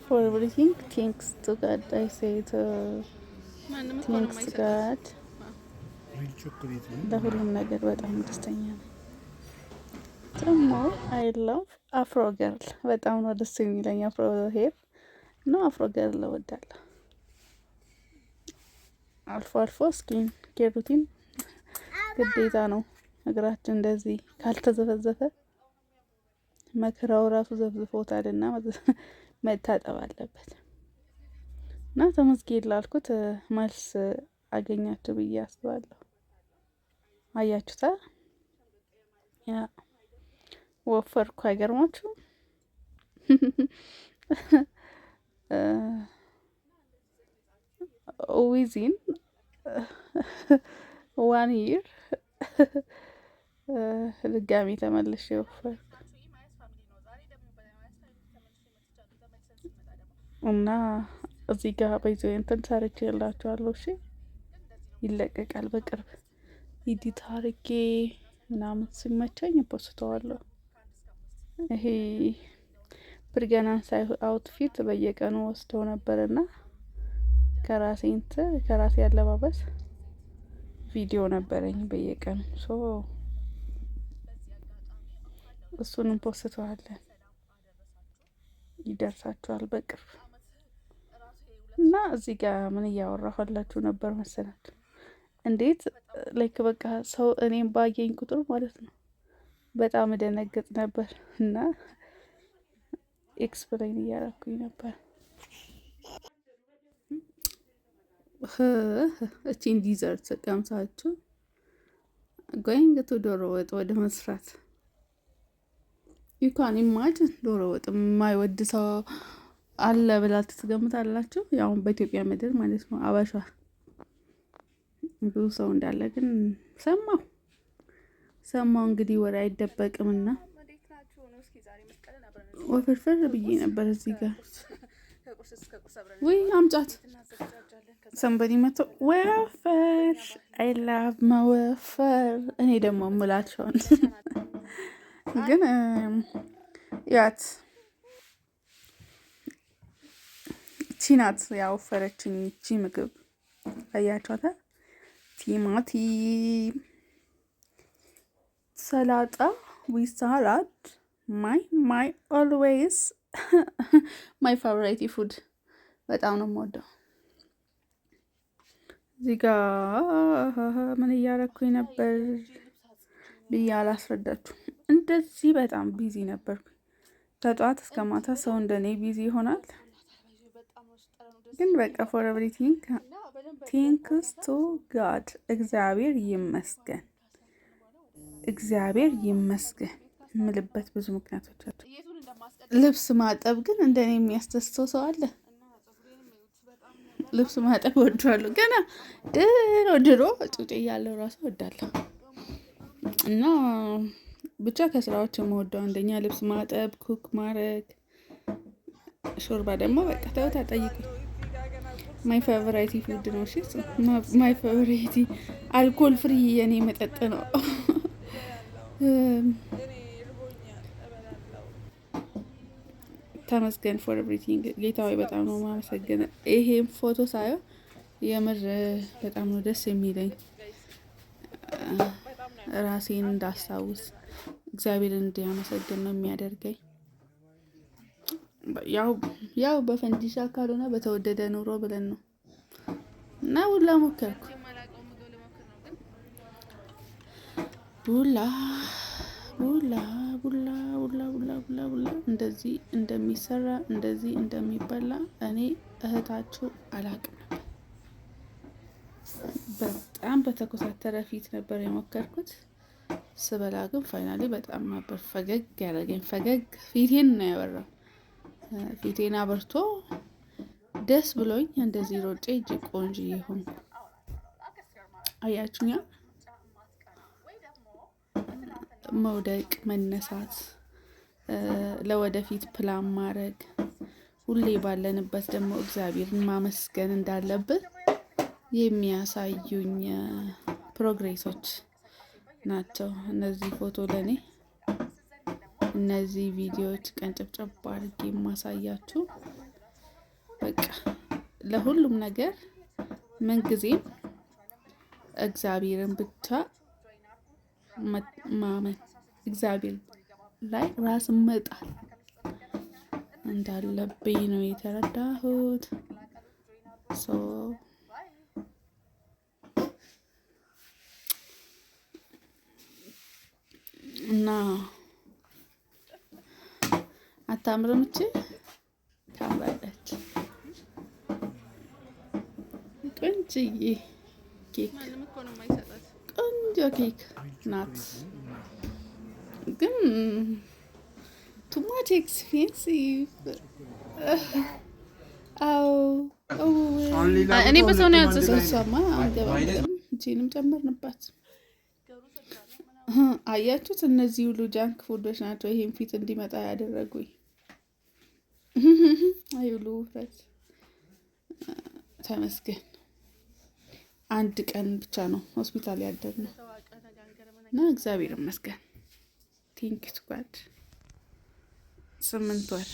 for everything. Thanks to God. I say to thanks to God. ለሁሉም ነገር በጣም ደስተኛ ነኝ። ደግሞ አይ ላቭ አፍሮ ገርል በጣም ነው ደስ የሚለኝ። አፍሮ ሄር ነው። አፍሮ ገርል እወዳለሁ። አልፎ አልፎ ስኪን ኬር ሩቲን ግዴታ ነው። እግራችን እንደዚህ ካልተዘፈዘፈ መከራው ራሱ ዘፍዝፎታልና መታጠብ አለበት። እና ተመስገን ላልኩት መልስ አገኛችሁ ብዬ አስባለሁ። አያችሁታ? ያ ወፈርኩ አይገርማችሁም? ዊዚን 1 year ድጋሚ ተመልሼ ወፈርኩ እና እዚህ ጋር በይዞ እንትን ሰርቼ የላችኋለሁ። እሺ ይለቀቃል በቅርብ ኢዲት አርጌ ምናምን ሲመቸኝ ፖስተዋለሁ። ይሄ ፕሪገናንስ አውትፊት በየቀኑ ወስደው ነበርና ከራሴ አለባበስ ቪዲዮ ነበረኝ በየቀኑ እሱንም ፖስተዋለን። ይደርሳችኋል በቅርብ። እና እዚህ ጋር ምን እያወራኋላችሁ ነበር መሰላችሁ? እንዴት ላይክ በቃ ሰው እኔም ባየኝ ቁጥር ማለት ነው በጣም እደነግጥ ነበር እና ኤክስፕሌን እያደረኩኝ ነበር። እቺን ዲዘርት ቀምሳችሁ ጎይንግ ቱ ዶሮ ወጥ ወደ መስራት ዩካን ኢማጅን ዶሮ ወጥ የማይወድ ሰው አለ ብላችሁ ትገምታላችሁ? ያው በኢትዮጵያ ምድር ማለት ነው አበሻ ብዙ ሰው እንዳለ ግን ሰማው እንግዲህ ወሬ አይደበቅምና ወፈርፈር ብዬ ነበር እዚህ ጋር ወይ አምጫት ሰንበዲ መቶ ወፈር አይ ላቭ መወፈር። እኔ ደግሞ ምላቸውን ግን ያት ቺናት ያወፈረችኝ እቺ ምግብ አያችኋታ? ቲማቲም ሰላጣ ዊ ሳላድ ማይ ኦልዌይስ ማይ ፋቮራይት ፉድ በጣም ነው የምወደው። እዚህ ጋ ምን እያረኩኝ ነበር ብዬ አላስረዳችሁም። እንደዚህ በጣም ቢዚ ነበርኩኝ ከጧት እስከ ማታ። ሰው እንደኔ ቢዚ ይሆናል። ግን በቃ ፎር ኤቭሪቲንግ ቴንክስ ቱ ጋድ እግዚአብሔር ይመስገን የምልበት ብዙ ምክንያቶች አሉ። ልብስ ማጠብ ግን እንደኔ የሚያስደስተው ሰው አለ? ልብስ ማጠብ እወዳለሁ። ገና ድሮ ጡጤ እያለሁ ራሱ እወዳለሁ። እና ብቻ ከስራዎች የምወደው አንደኛ ልብስ ማጠብ፣ ኩክ ማድረግ፣ ሾርባ ደግሞ በቃ ተውት አጠይቁኝ። ማይ ፌቨራይት ፉድ ነው። እሺ ማይ ፌቨራይት አልኮል ፍሪ የኔ መጠጥ ነው። ተመስገን ፎር ኤቭሪቲንግ ጌታዬ በጣም ነው የማመሰግነው። ይሄን ፎቶ ሳየው የምር በጣም ነው ደስ የሚለኝ። ራሴን እንዳስታውስ እግዚአብሔርን እንዲያመሰግን ነው የሚያደርገኝ። ያው በፈንዲሻ ካልሆነ በተወደደ ኑሮ ብለን ነው እና ሁላ ሞከርኩ። ቡላ እንደዚህ እንደሚሰራ እንደዚህ እንደሚበላ እኔ እህታችሁ አላቅም ነበር። በጣም በተኮሳተረ ፊት ነበር የሞከርኩት። ስበላ ግን ፋይናሊ በጣም ነበር ፈገግ ያደረገኝ። ፊቴን ነው ያበራው። ፊቴን አበርቶ ደስ ብሎኝ እንደዚህ ሮጬ እጅ ቆንጆ ሆንኩ። አያችሁኛ? መውደቅ መነሳት፣ ለወደፊት ፕላን ማድረግ፣ ሁሌ ባለንበት ደግሞ እግዚአብሔርን ማመስገን እንዳለብን የሚያሳዩኝ ፕሮግሬሶች ናቸው እነዚህ ፎቶ ለኔ። እነዚህ ቪዲዮዎች ቀንጨብጨብ አድርጌ የማሳያችሁ በቃ ለሁሉም ነገር ምንጊዜም እግዚአብሔርን ብቻ ማመን፣ እግዚአብሔር ላይ ራስን መጣል እንዳለብኝ ነው የተረዳሁት። እና አታምርም? እቺ ታምራለች። ቆንጆዬ ኬክ፣ ቆንጆ ኬክ ናት፣ ግን ቱ ማች ኤክስፔንሲቭ። እኔ በሰው ነው ያዘዝኩት። እሷማ አንገባም። እቺንም ጨመርንባት። አያችሁት? እነዚህ ሁሉ ጃንክ ፉዶች ናቸው ይሄን ፊት እንዲመጣ ያደረጉኝ። አይ ሁሉ ውፍረት። ተመስገን አንድ ቀን ብቻ ነው ሆስፒታል ያደርነው እና እግዚአብሔር ይመስገን። ቲንክ ስኳድ 8 ወር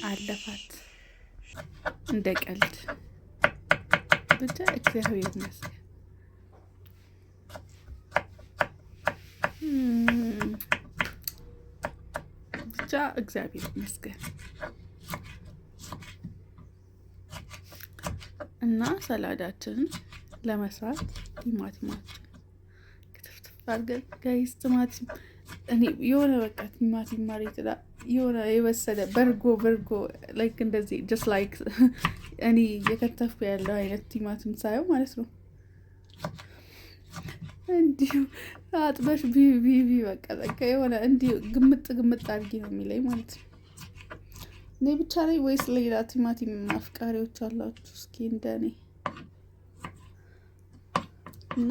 አለፋት እንደ ቀልድ። ብቻ እግዚአብሔር ይመስገን። ብቻ እግዚአብሔር ይመስገን። እና ሰላዳችንን ለመስራት ቲማቲማችን ክትፍትፍ አድርገን ጋይስ፣ ቲማቲም እኔ የሆነ በቃ ቲማቲም ማለት የሆነ የበሰለ በርጎ ላይክ እንደዚህ ጀስት ላይክ እኔ እየከተፍኩ ያለው አይነት ቲማቲም ሳየው ማለት ነው። እንዲሁ አጥበሽ ቢቢ በቃ የሆነ እንዲሁ ግምጥ አድርጊ ነው የሚለኝ ማለት ነው። እኔ ብቻ ላይ ወይስ ሌላ ቲማቲም አፍቃሪዎች አላችሁ? እስኪ እንደኔ እና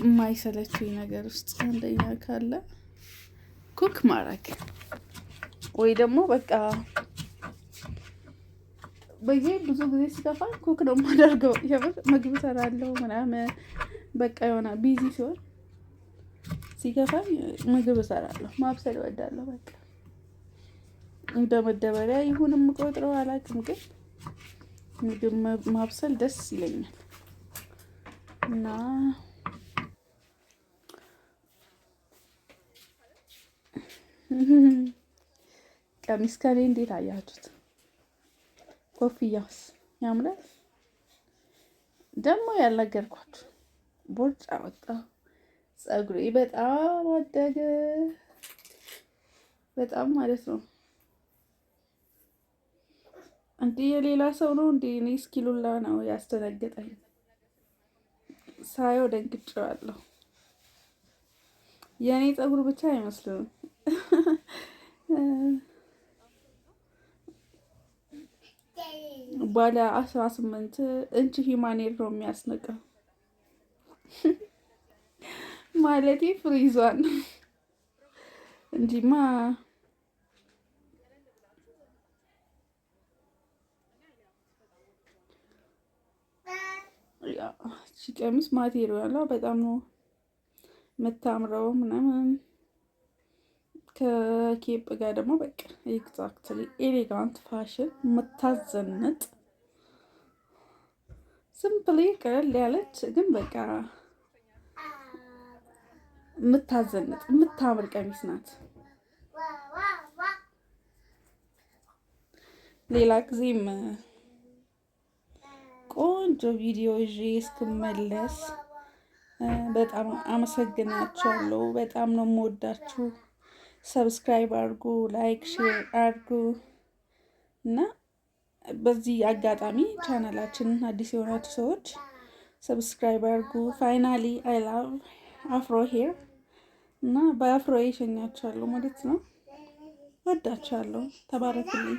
የማይሰለችኝ ነገር ውስጥ አንደኛ ካለ ኩክ ማድረግ ወይ ደግሞ በቃ ብዙ ጊዜ ሲከፋ ኩክ ነው የማደርገው። የምር ምግብ እሰራለሁ ምናምን በቃ የሆነ ቢዚ ሲሆን ሲከፋኝ ምግብ እሰራለሁ። ማብሰል እወዳለሁ። በቃ እንደ መደበሪያ ይሁን የምቆጥረው አላውቅም፣ ግን ምግብ ማብሰል ደስ ይለኛል እና ቀሚስ ከኔ እንዴት አያችሁት? ኮፍያውስ ያምራል። ደግሞ ያልነገርኳችሁ ቦርጭ አወጣሁ። ፀጉሬ በጣም አደገ፣ በጣም ማለት ነው። እንዴ የሌላ ሰው ነው እንዴ? እኔ እስኪሉላ ነው ያስተነገጠኝ። ሳየው ደንግጬዋለሁ። የእኔ ፀጉር ብቻ አይመስልም። ባለ 18 ኢንች ሂማኔር ነው የሚያስነቀው ማለቴ ፍሪዟን እንጂማ እቺ ቀሚስ ማቴሪያሏ በጣም ነው የምታምረው ምናምን ከኬፕ ጋር ደግሞ በቃ ኤግዛክትሊ ኤሌጋንት ፋሽን የምታዘንጥ ሲምፕሊ ቀለል ያለች ግን በቃ የምታዘንጥ የምታምር ቀሚስ ናት። ሌላ ጊዜም ቆንጆ ቪዲዮ ይዤ እስክመለስ በጣም አመሰግናችኋለሁ። በጣም ነው የምወዳችሁ። ሰብስክራይብ አድርጉ፣ ላይክ ሼር አድርጉ እና በዚህ አጋጣሚ ቻናላችንን አዲስ የሆናችሁ ሰዎች ሰብስክራይብ አድርጉ። ፋይናሊ አይ ላቭ አፍሮ ሄር እና በአፍሮ የሸኛችኋለሁ ማለት ነው። ወዳችኋለሁ። ተባረክልኝ።